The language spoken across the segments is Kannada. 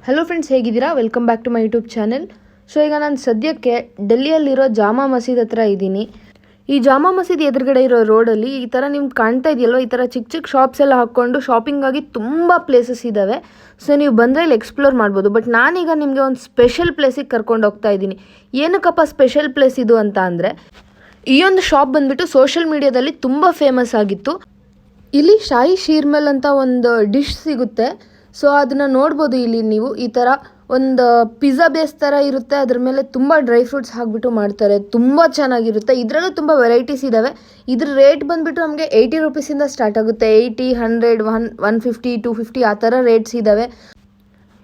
ಹಲೋ ಫ್ರೆಂಡ್ಸ್, ಹೇಗಿದ್ದೀರಾ? Welcome back to my YouTube channel. So ಈಗ ನಾನು ಸದ್ಯಕ್ಕೆ ಡೆಲ್ಲಿಯಲ್ಲಿರೋ ಜಾಮಾ ಮಸೀದ್ ಹತ್ರ ಇದ್ದೀನಿ. ಈ ಜಾಮಾ ಮಸೀದ್ ಎದುರುಗಡೆ ಇರೋ ರೋಡಲ್ಲಿ ಈ ಥರ ನಿಮ್ಗೆ ಕಾಣ್ತಾ ಇದೆಯಲ್ವ, ಈ ಥರ ಚಿಕ್ಕ ಚಿಕ್ಕ ಶಾಪ್ಸ್ ಎಲ್ಲ ಹಾಕ್ಕೊಂಡು ಶಾಪಿಂಗ್ ಆಗಿ ತುಂಬ ಪ್ಲೇಸಸ್ ಇದ್ದಾವೆ. ಸೊ ನೀವು ಬಂದರೆ ಇಲ್ಲಿ ಎಕ್ಸ್ಪ್ಲೋರ್ ಮಾಡ್ಬೋದು. ಬಟ್ ನಾನೀಗ ನಿಮಗೆ ಒಂದು ಸ್ಪೆಷಲ್ ಪ್ಲೇಸಿಗೆ ಕರ್ಕೊಂಡು ಹೋಗ್ತಾ ಇದ್ದೀನಿ. ಏನಕ್ಕಪ್ಪ ಸ್ಪೆಷಲ್ ಪ್ಲೇಸ್ ಇದು ಅಂತ ಅಂದರೆ, ಈ ಒಂದು ಶಾಪ್ ಬಂದುಬಿಟ್ಟು ಸೋಷಿಯಲ್ ಮೀಡಿಯಾದಲ್ಲಿ ತುಂಬ ಫೇಮಸ್ ಆಗಿತ್ತು. ಇಲ್ಲಿ ಶಾಹಿ ಶೀರ್ಮಲ್ ಅಂತ ಒಂದು ಡಿಶ್ ಸಿಗುತ್ತೆ. ಸೊ ಅದನ್ನು ನೋಡ್ಬೋದು. ಇಲ್ಲಿ ನೀವು ಈ ಥರ ಒಂದು ಪಿಜ್ಜಾ ಬೇಸ್ ಥರ ಇರುತ್ತೆ, ಅದ್ರ ಮೇಲೆ ತುಂಬ ಡ್ರೈ ಫ್ರೂಟ್ಸ್ ಹಾಕ್ಬಿಟ್ಟು ಮಾಡ್ತಾರೆ. ತುಂಬ ಚೆನ್ನಾಗಿರುತ್ತೆ. ಇದರಲ್ಲೂ ತುಂಬ ವೆರೈಟೀಸ್ ಇದ್ದಾವೆ. ಇದ್ರ ರೇಟ್ ಬಂದುಬಿಟ್ಟು ನಮಗೆ 80 ರೂಪೀಸಿಂದ ಸ್ಟಾರ್ಟ್ ಆಗುತ್ತೆ. 80, 100, 150, 250 ಆ ಥರ ರೇಟ್ಸ್ ಇದ್ದಾವೆ.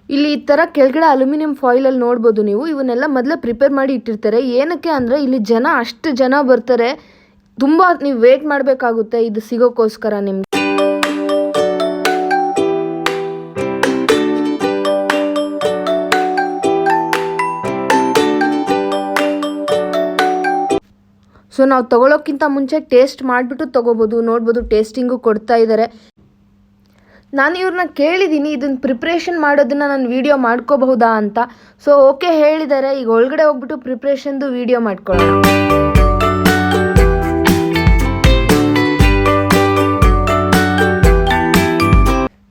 ಇಲ್ಲಿ ಈ ಥರ ಕೆಳಗಡೆ ಅಲ್ಯೂಮಿನಿಯಂ ಫಾಯಿಲಲ್ಲಿ ನೋಡ್ಬೋದು ನೀವು. ಇವನ್ನೆಲ್ಲ ಮೊದಲೇ ಪ್ರಿಪೇರ್ ಮಾಡಿ ಇಟ್ಟಿರ್ತಾರೆ. ಏನಕ್ಕೆ ಅಂದರೆ ಇಲ್ಲಿ ಅಷ್ಟು ಜನ ಬರ್ತಾರೆ, ತುಂಬ ನೀವು ವೇಟ್ ಮಾಡಬೇಕಾಗುತ್ತೆ ಇದು ಸಿಗೋಕ್ಕೋಸ್ಕರ ನಿಮಗೆ. ಸೊ ನಾವು ತೊಗೊಳೋಕ್ಕಿಂತ ಮುಂಚೆ ಟೇಸ್ಟ್ ಮಾಡಿಬಿಟ್ಟು ತೊಗೋಬೋದು. ನೋಡ್ಬೋದು, ಟೇಸ್ಟಿಂಗು ಕೊಡ್ತಾ ಇದ್ದಾರೆ. ನಾನು ಇವ್ರನ್ನ ಕೇಳಿದ್ದೀನಿ ಇದನ್ನು ಪ್ರಿಪ್ರೇಷನ್ ಮಾಡೋದನ್ನು ನಾನು ವೀಡಿಯೋ ಮಾಡ್ಕೋಬಹುದಾ ಅಂತ. ಸೊ ಓಕೆ ಹೇಳಿದ್ದಾರೆ. ಈಗ ಒಳಗಡೆ ಹೋಗ್ಬಿಟ್ಟು ಪ್ರಿಪ್ರೇಷನ್ದು ವೀಡಿಯೋ ಮಾಡ್ಕೊಳ್ಳೋಣ.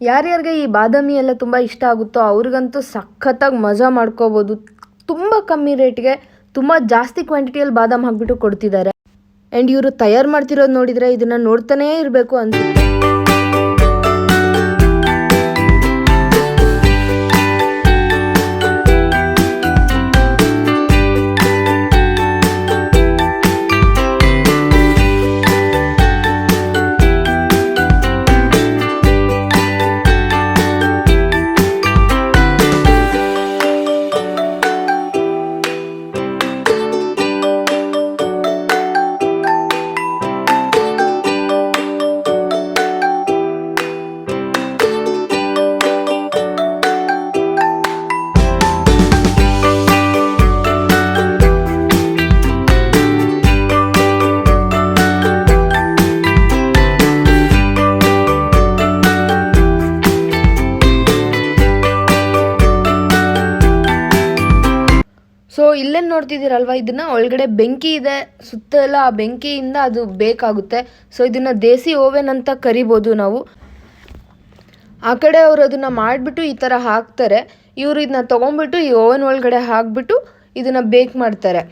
ಯಾರ್ಯಾರಿಗೆ ಈ ಬಾದಾಮಿ ಎಲ್ಲ ತುಂಬ ಇಷ್ಟ ಆಗುತ್ತೋ ಅವ್ರಿಗಂತೂ ಸಖತ್ತಾಗಿ ಮಜಾ ಮಾಡ್ಕೋಬೋದು. ತುಂಬ ಕಮ್ಮಿ ರೇಟ್ಗೆ ತುಂಬ ಜಾಸ್ತಿ ಕ್ವಾಂಟಿಟಿಯಲ್ಲಿ ಬಾದಾಮ್ ಹಾಕ್ಬಿಟ್ಟು ಕೊಡ್ತಿದ್ದಾರೆ. ಆ್ಯಂಡ್ ಇವರು ತಯಾರು ಮಾಡ್ತಿರೋದು ನೋಡಿದರೆ ಇದನ್ನು ನೋಡ್ತಾನೇ ಇರಬೇಕು ಅನಿಸುತ್ತೆ. ಸೊ ಇಲ್ಲೇನು ನೋಡ್ತಿದ್ದೀರಲ್ವ, ಇದನ್ನು ಒಳಗಡೆ ಬೆಂಕಿ ಇದೆ ಸುತ್ತ ಎಲ್ಲ. ಆ ಬೆಂಕಿಯಿಂದ ಅದು ಬೇಕಾಗುತ್ತೆ. ಸೊ ಇದನ್ನು ದೇಸಿ ಓವೆನ್ ಅಂತ ಕರಿಬೋದು ನಾವು. ಆ ಕಡೆ ಅವರು ಅದನ್ನು ಮಾಡಿಬಿಟ್ಟು ಈ ಥರ ಹಾಕ್ತಾರೆ. ಇವರು ಇದನ್ನ ತೊಗೊಂಡ್ಬಿಟ್ಟು ಈ ಓವೆನ್ ಒಳಗಡೆ ಹಾಕ್ಬಿಟ್ಟು ಇದನ್ನು ಬೇಕ್ ಮಾಡ್ತಾರೆ.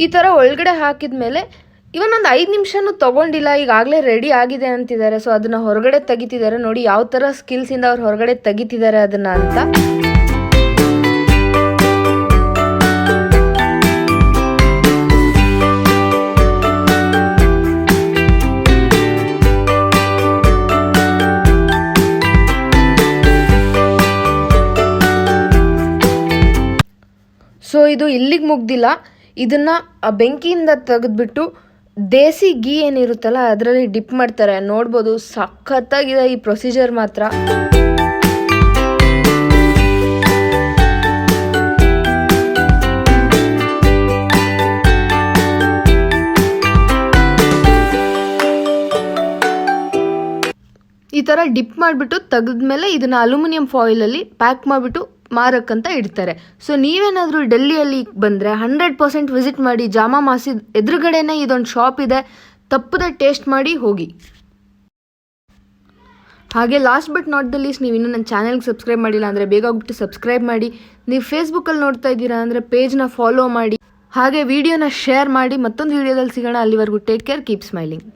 ಈ ಥರ ಒಳಗಡೆ ಹಾಕಿದ ಮೇಲೆ ಇವನೊಂದು 5 ನಿಮಿಷನೂ ತೊಗೊಂಡಿಲ್ಲ, ಈಗಾಗಲೇ ರೆಡಿ ಆಗಿದೆ ಅಂತಿದ್ದಾರೆ. ಸೊ ಅದನ್ನು ಹೊರಗಡೆ ತೆಗಿತಿದ್ದಾರೆ. ನೋಡಿ ಯಾವ ಥರ ಸ್ಕಿಲ್ಸಿಂದ ಅವ್ರು ಹೊರಗಡೆ ತೆಗಿತಿದ್ದಾರೆ ಅದನ್ನು ಅಂತ. ಸೊ ಇದು ಇಲ್ಲಿಗೆ ಮುಗ್ದಿಲ್ಲ. ಇದನ್ನು ಆ ಬೆಂಕಿಯಿಂದ ತೆಗೆದ್ಬಿಟ್ಟು ದೇಸಿ ಗೀ ಏನಿರುತ್ತಲ್ಲ ಅದರಲ್ಲಿ ಡಿಪ್ ಮಾಡ್ತಾರೆ. ನೋಡ್ಬೋದು, ಸಖತ್ತಾಗಿದೆ ಈ ಪ್ರೊಸೀಜರ್ ಮಾತ್ರ. ಈ ಥರ ಡಿಪ್ ಮಾಡಿಬಿಟ್ಟು ತೆಗೆದ್ಮೇಲೆ ಇದನ್ನು ಅಲ್ಯೂಮಿನಿಯಂ ಫಾಯಿಲಲ್ಲಿ ಪ್ಯಾಕ್ ಮಾಡಿಬಿಟ್ಟು ಮಾರಕ್ಕಂತ ಇಡ್ತಾರೆ. ಸೊ ನೀವೇನಾದರೂ ಡೆಲ್ಲಿಯಲ್ಲಿ ಬಂದರೆ 100% ವಿಸಿಟ್ ಮಾಡಿ. ಜಾಮಾ ಮಸೀದ್ ಎದುರುಗಡೆನೇ ಇದೊಂದು ಶಾಪ್ ಇದೆ. ತಪ್ಪದೆ ಟೇಸ್ಟ್ ಮಾಡಿ ಹೋಗಿ. ಹಾಗೆ last but not the least, ನೀವು ಇನ್ನೂ ನನ್ನ ಚಾನಲ್ಗೆ ಸಬ್ಸ್ಕ್ರೈಬ್ ಮಾಡಿಲ್ಲ ಅಂದರೆ ಬೇಗ ಹೋಗ್ಬಿಟ್ಟು ಸಬ್ಸ್ಕ್ರೈಬ್ ಮಾಡಿ. ನೀವು ಫೇಸ್ಬುಕ್ಕಲ್ಲಿ ನೋಡ್ತಾ ಇದ್ದೀರಾ ಅಂದರೆ ಪೇಜ್ನ ಫಾಲೋ ಮಾಡಿ. ಹಾಗೆ ವಿಡಿಯೋನ ಶೇರ್ ಮಾಡಿ. ಮತ್ತೊಂದು ವಿಡಿಯೋದಲ್ಲಿ ಸಿಗೋಣ. ಅಲ್ಲಿವರೆಗೂ ಟೇಕ್ ಕೇರ್, ಕೀಪ್ ಸ್ಮೈಲಿಂಗ್.